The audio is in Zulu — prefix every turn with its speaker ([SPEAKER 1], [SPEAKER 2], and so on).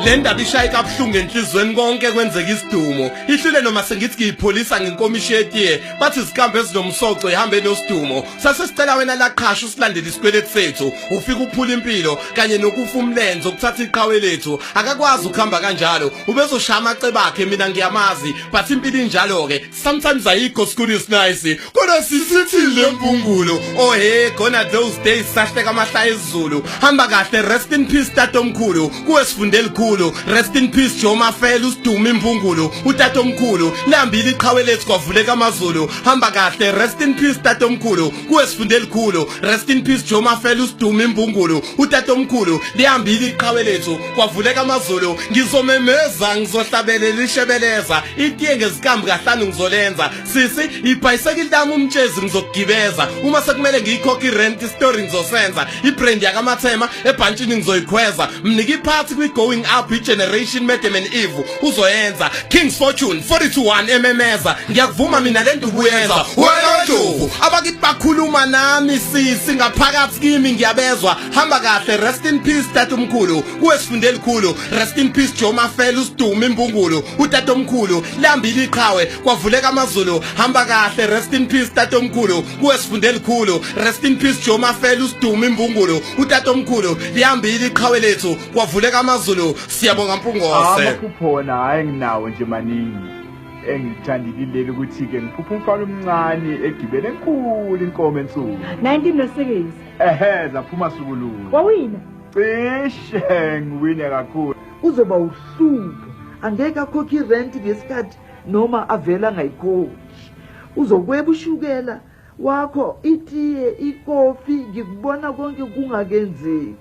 [SPEAKER 1] Le ndaba ishaya kabuhlungu enhlizweni konke kwenzeka isidumo. Ihlule noma sengithi ngiyipholisa ngenkomishi yetiye. Bathi izikambe ezinomsoco ihambe nosidumo. Sasesicela wena laqhasha usilandele isikweletu sethu. Ufika uphula impilo kanye nokufa umlenze ukuthatha iqhawe lethu. Akakwazi ukuhamba kanjalo. Ubezoshaya amacebo akhe mina ngiyamazi. But impilo injalo ke. Sometimes ayikho school is nice. Kodwa sisithi le mpungulo. Oh hey, gonna those days sahleka amahlaya ezulu. Hamba kahle, rest in peace tatomkhulu. Kuwesifundela khulu, rest in peace Joe Mafela usiduma impungulo. Utatomkhulu, lambili iqhawe lethu kwavuleka amazulu. Hamba kahle, rest in peace tatomkhulu. Kuwesifundela khulu, rest in peace Joe Mafela usiduma impungulo. Utatomkhulu, lihambile iqhawe lethu kwavuleka amazulu. Ngizomemeza ngizohlabelela ishebeleza. Itiye ngezikambi kahlanu ngizolenza. Sisi, ibhayisekile lami umtshezi ngizokugibeza. Uma sekumele ngiyikhokhe irent story ngizosenza. Ibrand yakamathema ebhantshini ngizoyikhweza. Mnika iphathi kwi-going up i-generation Madam and Eve uzoyenza. King's Fortune 42-1 ememeza. Ngiyakuvuma mina le nto ubuyenza. Wena Jovu, abakithi bakhuluma nami sisi ngaphakathi kimi ngiyabezwa. Hamba kahle, rest in peace tatomkhulu. Kuwesifundela khulu, rest in peace Joe Mafela usiduma impungulo. Utatomkhulu, lambili iqhawe kwavuleka amazulu. Hamba kahle, rest in peace tatomkhulu. Kuwesifundela khulu, rest in peace Joe Mafela usiduma impungulo. Utatomkhulu, lihambile iqhawe lethu kwavuleka amazulu. Siyabonga Mpungose.
[SPEAKER 2] Amaphupho hayi nginawo nje maningi. Engithandikile ukuthi ke ngiphupha umfana omncane egibele enkulu inkomo ensuku.
[SPEAKER 3] 19 nosekezi.
[SPEAKER 2] Zaphuma sukulu.
[SPEAKER 3] Wawina?
[SPEAKER 2] Cishe ngiwine kakhulu.
[SPEAKER 4] Uzoba uhlupho. Angeke akhokhe irent ngesikhathi noma avela ngayikhokhi. Uzokweba ushukela wakho itiye ikofi ngikubona konke kungakenzeki.